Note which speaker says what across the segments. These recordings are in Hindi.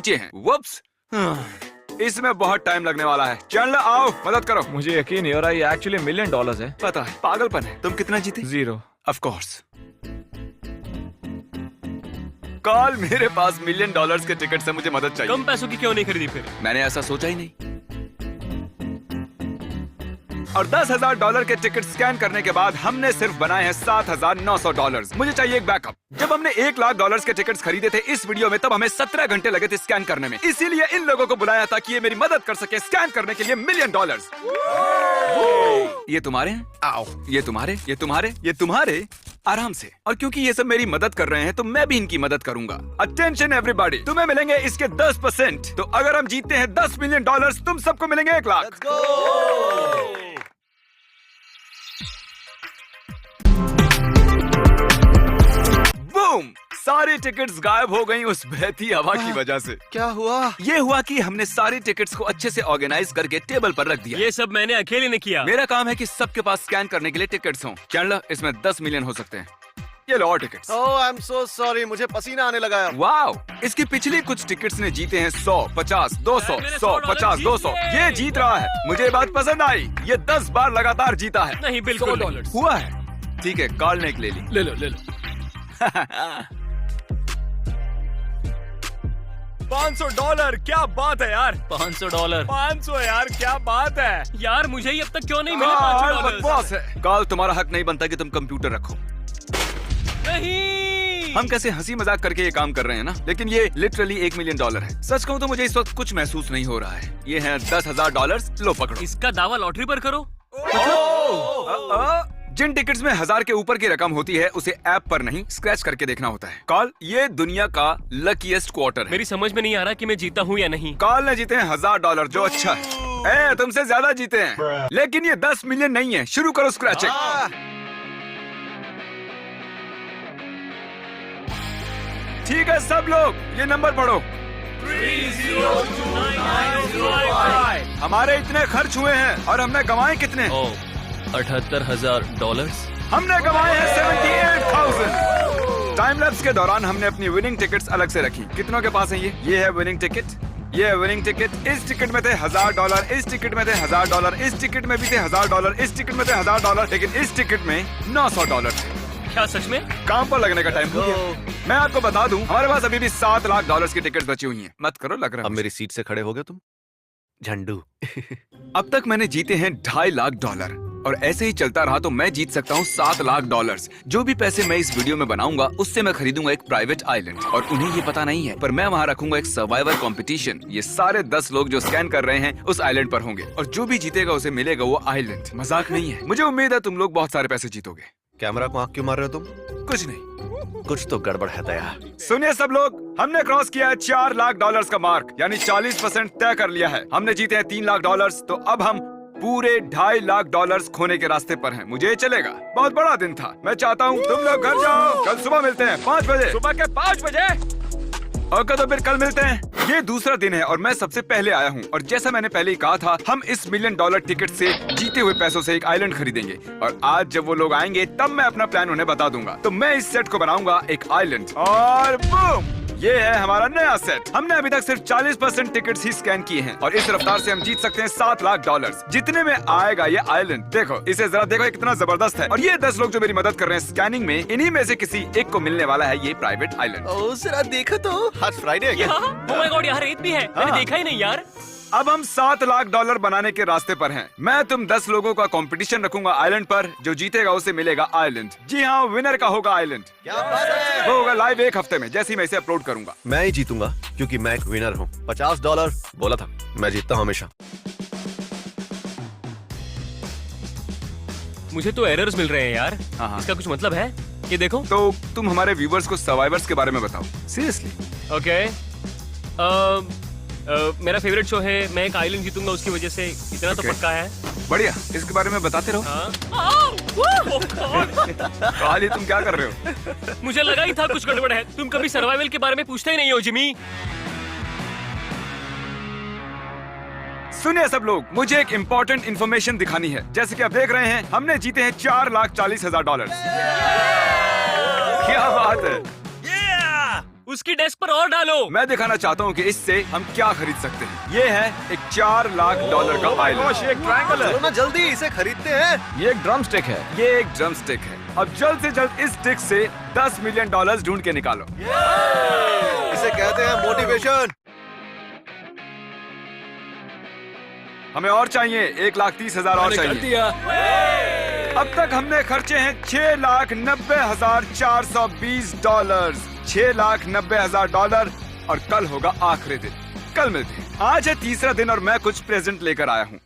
Speaker 1: नीचे हैं। वुप्स, इसमें बहुत टाइम लगने वाला है। चैंडलर आओ, मदद करो।
Speaker 2: मुझे यकीन नहीं हो रहा, ये एक्चुअली $1 मिलियन है।
Speaker 1: पता है, पागलपन है। तुम कितना जीते?
Speaker 2: 0।
Speaker 1: Of course. कॉल, मेरे पास $1 मिलियन के टिकट से मुझे मदद चाहिए।
Speaker 3: कम पैसों की क्यों नहीं खरीदी फिर?
Speaker 1: मैंने ऐसा सोचा ही नहीं। और $10,000 के टिकट स्कैन करने के बाद हमने सिर्फ बनाए हैं $7,900। मुझे चाहिए एक बैकअप। जब हमने $1,00,000 के टिकट्स खरीदे थे इस वीडियो में, तब हमें 17 घंटे लगे थे स्कैन करने में। इसीलिए इन लोगों को बुलाया था कि ये मेरी मदद कर सके स्कैन करने के लिए $1 मिलियन। ये तुम्हारे हैं? आओ, ये तुम्हारे, ये तुम्हारे, ये तुम्हारे। आराम से। और क्योंकि ये सब मेरी मदद कर रहे हैं तो मैं भी इनकी मदद करूंगा। अटेंशन एवरीबॉडी, तुम्हें मिलेंगे इसके 10%। तो अगर हम जीतते हैं $10 मिलियन, तुम सबको मिलेंगे 1 लाख। बूम! सारी टिकट्स गायब हो गई उस बहती हवा की वजह से।
Speaker 4: क्या हुआ?
Speaker 1: ये हुआ कि हमने सारी टिकट्स को अच्छे से ऑर्गेनाइज करके टेबल पर रख दिया।
Speaker 3: ये सब मैंने अकेले ने किया।
Speaker 1: मेरा काम है कि सबके पास स्कैन करने के लिए टिकट्स हों। चैंडलर, इसमें 10 मिलियन हो सकते हैं। ये लो और tickets.
Speaker 4: Oh, I am so sorry, मुझे पसीना आने लगा है।
Speaker 1: वाओ! इसकी पिछली कुछ टिकट्स ने जीते हैं 100, 50, 200, 100, 50, 200। ये जीत रहा है। मुझे ये बात पसंद आई। ये 10 बार लगातार जीता है।
Speaker 3: नहीं, बिल्कुल नहीं।
Speaker 1: हुआ है। ठीक है, कार्ल ने एक ले ली।
Speaker 3: ले लो, ले लो।
Speaker 2: $500, क्या बात है यार।
Speaker 3: $500।
Speaker 2: 500 यार, क्या बात है।
Speaker 3: यार मुझे ही अब तक क्यों नहीं मिले
Speaker 1: कार्ल
Speaker 3: $500?
Speaker 1: बकवास है। कार्ल, तुम्हारा हक नहीं बनता कि तुम कंप्यूटर रखो।
Speaker 3: नहीं।
Speaker 1: हम कैसे हंसी मजाक करके ये काम कर रहे हैं ना, लेकिन ये लिटरली $1 मिलियन है। सच कहूँ तो मुझे इस वक्त कुछ महसूस नहीं हो रहा है। ये है $10,000। लो पकड़ो।
Speaker 3: इसका दावा लॉटरी पर करो।
Speaker 1: जिन टिकट्स में 1000 के ऊपर की रकम होती है उसे ऐप पर नहीं, स्क्रैच करके देखना होता है। कार्ल, ये दुनिया का लकीएस्ट क्वार्टर है।
Speaker 3: मेरी समझ में नहीं आ रहा कि मैं जीता हूँ या नहीं।
Speaker 1: कार्ल ने जीते हैं $1000, जो अच्छा है। तुमसे ज्यादा जीते हैं, लेकिन ये 10 मिलियन नहीं है। शुरू करो स्क्रैचिंग। ठीक है सब लोग, ये नंबर पढ़ो।
Speaker 3: 3029905।
Speaker 1: हमारे इतने खर्च हुए हैं और हमने कमाए कितने?
Speaker 3: $78,000।
Speaker 1: हमने कमाए हैं 78,000। टाइम लैप्स के दौरान हमने अपनी विनिंग टिकट्स अलग से रखी। कितनों के पास है ये है विनिंग टिकट। ये है विनिंग टिकट। इस टिकट में थे $1000, इस टिकट में थे $1000, इस टिकट में भी थे $1000, इस टिकट में थे $1000, लेकिन इस टिकट में $900 थे।
Speaker 3: क्या सच में?
Speaker 1: काम पर लगने का टाइम हो गया। मैं आपको बता दूं, हमारे पास अभी भी $7 लाख की टिकट बची हुई हैं। मत करो, लग रहा है।
Speaker 4: अब मेरी सीट से खड़े हो गए तुम, झंडू।
Speaker 1: अब तक मैंने जीते हैं $2.5 लाख, और ऐसे ही चलता रहा तो मैं जीत सकता हूँ $7 लाख। जो भी पैसे मैं इस वीडियो में बनाऊंगा उससे मैं खरीदूंगा एक प्राइवेट आइलैंड, और उन्हें ये पता नहीं है, पर मैं वहाँ रखूंगा एक सर्वाइवर कंपटीशन। ये सारे 10 लोग जो स्कैन कर रहे हैं उस आइलैंड पर होंगे, और जो भी जीतेगा उसे मिलेगा वो आइलैंड। मजाक नहीं है। मुझे उम्मीद है तुम लोग बहुत सारे पैसे जीतोगे।
Speaker 4: कैमरा को आंख क्यों मार रहे हो तुम?
Speaker 1: कुछ नहीं।
Speaker 4: कुछ तो गड़बड़ है दया।
Speaker 1: सुनिए सब लोग, हमने क्रॉस किया है $4 लाख का मार्क, यानी 40% तय कर लिया है। हमने जीते हैं $3 लाख, तो अब हम पूरे $2.5 लाख खोने के रास्ते पर हैं। मुझे चलेगा। बहुत बड़ा दिन था। मैं चाहता हूँ तुम लोग घर जाओ। कल सुबह मिलते हैं 5 बजे।
Speaker 2: सुबह के 5 बजे।
Speaker 1: ओके, तो फिर कल मिलते हैं। ये दूसरा दिन है और मैं सबसे पहले आया हूँ, और जैसा मैंने पहले ही कहा था, हम इस $1 मिलियन टिकट से जीते हुए पैसों से एक आइलैंड खरीदेंगे। और आज जब वो लोग आएंगे तब मैं अपना प्लान उन्हें बता दूंगा। तो मैं इस सेट को बनाऊंगा एक आइलैंड, और बूम, ये है हमारा नया सेट। हमने अभी तक सिर्फ 40% टिकट्स ही स्कैन किए हैं, और इस रफ्तार से हम जीत सकते हैं $7 लाख। जितने में आएगा ये आइलैंड। देखो इसे जरा देखो, कितना जबरदस्त है। और ये 10 लोग जो मेरी मदद कर रहे हैं स्कैनिंग में, इन्हीं में से किसी एक को मिलने वाला है ये प्राइवेट आइलैंड।
Speaker 4: ओ जरा देखो तो, आज फ्राइडे है क्या?
Speaker 3: ओह माय गॉड, यहाँ रेत भी है। मैंने देखा ही नहीं यार।
Speaker 1: अब हम $7 लाख बनाने के रास्ते पर हैं। मैं तुम 10 लोगों का कंपटीशन रखूंगा आइलैंड पर। जो जीतेगा उसे मिलेगा आइलैंड। जी हाँ, विनर का होगा आइलैंड।
Speaker 4: क्या बात है?
Speaker 1: वो होगा लाइव 1 हफ्ते में, जैसे ही मैं इसे अपलोड करूंगा।
Speaker 4: मैं ही जीतूंगा क्योंकि मैं एक विनर हूँ। $50 बोला था, मैं जीतता हूँ हमेशा।
Speaker 3: मुझे तो एरर्स मिल रहे हैं यार।
Speaker 1: हाँ।
Speaker 3: इसका कुछ मतलब है? ये देखो।
Speaker 1: तो तुम हमारे व्यूवर्स को सर्वाइवर्स के बारे में बताओ, सीरियसली।
Speaker 3: ओके। मेरा फेवरेट शो है, मैं एक आइलैंड जीतूंगा उसकी वजह से, इतना तो
Speaker 1: Okay.
Speaker 3: पक्का है।
Speaker 1: बढ़िया, इसके बारे में बताते रहो। काली, तुम क्या कर रहे हो?
Speaker 3: मुझे लगा ही था कुछ गड़बड़ है। तुम कभी सर्वाइवल के बारे में पूछते ही नहीं हो जिमी।
Speaker 1: सुनिए सब लोग, मुझे एक इम्पोर्टेंट इन्फॉर्मेशन दिखानी है। जैसे कि आप देख रहे हैं, हमने जीते हैं $4,40,000। क्या बात है।
Speaker 3: उसकी डेस्क पर और डालो।
Speaker 1: मैं दिखाना चाहता हूँ कि इससे हम क्या खरीद सकते हैं। ये है एक $4 लाख का
Speaker 2: Oh my gosh, ये एक ट्रायंगल
Speaker 4: चलो
Speaker 2: है।
Speaker 4: ना जल्दी इसे खरीदते हैं।
Speaker 2: ये एक ड्रम स्टिक है।
Speaker 1: ये एक ड्रम स्टिक है। अब जल्द से जल्द इस स्टिक से $10 मिलियन ढूंढ के निकालो।
Speaker 4: इसे कहते हैं मोटिवेशन।
Speaker 1: हमें और चाहिए 1,30,000 और
Speaker 2: मैंने कर
Speaker 1: चाहिए।
Speaker 2: दिया।
Speaker 1: अब तक हमने खर्चे हैं $6,90,420, $6,90,000 और कल होगा आखिरी दिन। कल मिलते हैं। आज है तीसरा दिन और मैं कुछ प्रेजेंट लेकर आया हूँ।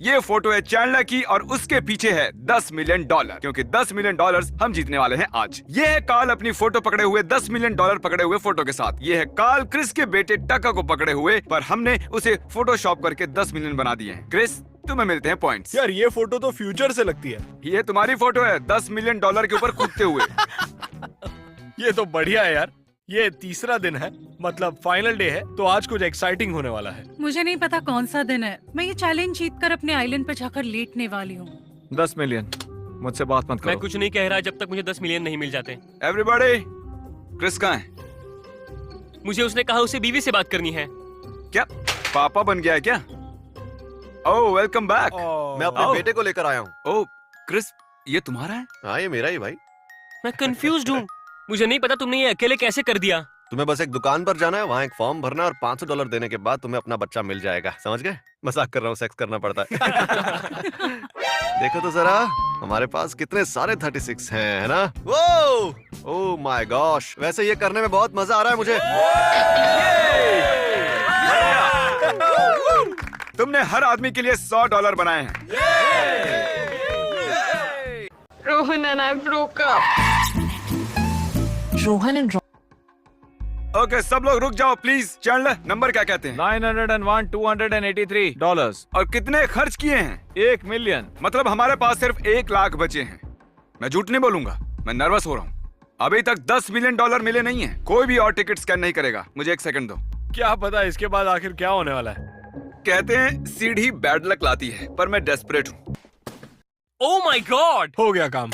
Speaker 1: ये फोटो है चैंडलर की और उसके पीछे है $10 मिलियन, क्योंकि $10 मिलियन हम जीतने वाले हैं आज। ये है कार्ल अपनी फोटो पकड़े हुए $10 मिलियन पकड़े हुए फोटो के साथ। ये है कार्ल क्रिस के बेटे टका को पकड़े हुए, पर हमने उसे फोटोशॉप करके 10 मिलियन बना दिए हैं। क्रिस, तुम्हें मिलते हैं पॉइंट्स।
Speaker 2: यार ये फोटो तो फ्यूचर से लगती है।
Speaker 1: ये तुम्हारी फोटो है $10 मिलियन के ऊपर कूदते हुए।
Speaker 2: ये तो बढ़िया है यार। ये तीसरा दिन है, मतलब फाइनल डे है, तो आज कुछ एक्साइटिंग होने वाला है।
Speaker 5: मुझे नहीं पता कौन सा दिन है। मैं ये चैलेंज जीतकर अपने आइलैंड पर जाकर लेटने वाली हूँ।
Speaker 2: 10 मिलियन। मुझसे बात मत
Speaker 3: मैं
Speaker 2: करो।
Speaker 3: कुछ नहीं कह रहा जब तक मुझे 10 मिलियन नहीं मिल जाते।
Speaker 1: एवरीबॉडी, क्रिस कहाँ है?
Speaker 3: मुझे उसने कहा उसे बीवी से बात करनी है।
Speaker 1: क्या पापा बन गया है क्या? ओह, वेलकम बैक।
Speaker 4: मैं अपने
Speaker 1: आओ।
Speaker 4: बेटे को लेकर आया हूँ।
Speaker 1: ओह क्रिस, ये तुम्हारा है?
Speaker 4: हाँ, ये मेरा ही भाई।
Speaker 3: मैं कंफ्यूज्ड हूँ। मुझे नहीं पता तुमने ये अकेले कैसे कर दिया।
Speaker 4: तुम्हें बस एक दुकान पर जाना है, वहाँ एक फॉर्म भरना है और $500 देने के बाद तुम्हें अपना बच्चा मिल जाएगा। समझ गए? मजाक कर रहा हूँ, सेक्स करना पड़ता है। देखो तो जरा, हमारे पास कितने सारे 36 हैं, है ना? वो ओह माय गॉश, वैसे ये करने में बहुत मजा आ रहा है मुझे।
Speaker 1: तुमने हर आदमी के लिए $100 बनाए हैं।
Speaker 6: Rohan and I broke up.
Speaker 1: Okay, सब लोग रुक जाओ प्लीज। चैंडलर, नंबर क्या कहते हैं?
Speaker 2: 901,283
Speaker 1: और कितने खर्च किए हैं?
Speaker 2: 1 मिलियन।
Speaker 1: मतलब हमारे पास सिर्फ 1 लाख बचे हैं। मैं झूठ नहीं बोलूंगा, मैं नर्वस हो रहा हूँ। अभी तक $10 मिलियन मिले नहीं है। कोई भी और टिकट स्कैन नहीं करेगा। मुझे 1 सेकंड दो।
Speaker 2: क्या पता इसके बाद आखिर क्या होने वाला है।
Speaker 1: कहते हैं सीढ़ी बैड लक लाती है, पर मैं डेस्परेट हूँ।
Speaker 3: Oh my God.
Speaker 2: हो गया काम।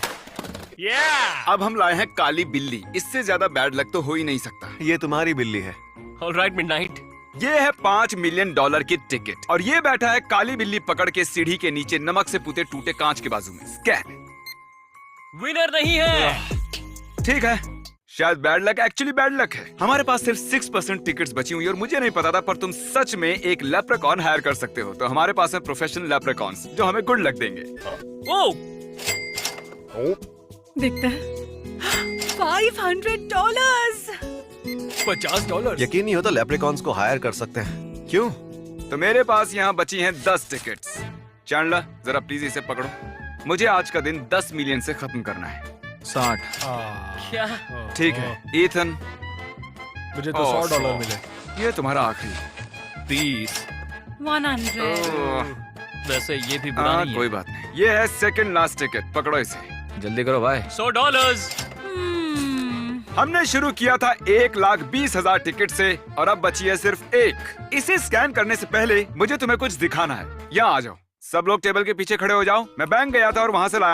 Speaker 1: अब हम लाए हैं काली बिल्ली। इससे ज्यादा बैड लक तो हो ही नहीं सकता।
Speaker 4: ये तुम्हारी बिल्ली है।
Speaker 3: Alright midnight.
Speaker 1: ये है $5 मिलियन की टिकट और ये बैठा है काली बिल्ली पकड़ के सीढ़ी के नीचे नमक से पुते टूटे कांच के बाजू में। स्कैन।
Speaker 3: विनर नहीं है।
Speaker 1: ठीक है, शायद bad luck actually bad luck है। हमारे पास सिर्फ 6% टिकट्स बची हुई और मुझे नहीं पता था, पर तुम सच में एक लेप्रेकॉन हायर कर सकते हो। तो हमारे पास है प्रोफेशनल लेप्रेकॉन्स जो हमें गुड लक देंगे।
Speaker 3: ओह,
Speaker 5: दिखता है $500।
Speaker 2: $50।
Speaker 4: यकीन नहीं होता लेप्रिकॉन्स को हायर कर सकते हैं। क्यों?
Speaker 1: तो मेरे पास यहाँ बची हैं 10 टिकट्स। चैंडलर, जरा प्लीज इसे पकड़ो। मुझे आज का दिन 10 मिलियन से खत्म करना है।
Speaker 2: 60।
Speaker 3: क्या?
Speaker 1: ठीक है ईथन,
Speaker 2: मुझे तो $100 मिले।
Speaker 1: ये तुम्हारा आखिरी।
Speaker 2: 30।
Speaker 5: 100।
Speaker 3: वैसे ये भी बुरा
Speaker 1: हाँ,
Speaker 3: नहीं
Speaker 1: कोई बात नहीं। ये है सेकंड लास्ट टिकट, पकड़ो इसे।
Speaker 2: जल्दी करो भाई।
Speaker 3: $100।
Speaker 1: हमने शुरू किया था 1,20,000 टिकट से और अब बची है सिर्फ 1। इसे स्कैन करने से पहले मुझे तुम्हें कुछ दिखाना है। यहाँ आ जाओ। सब लोग टेबल के पीछे खड़े हो जाओ। मैं बैंक गया था और वहाँ से लाया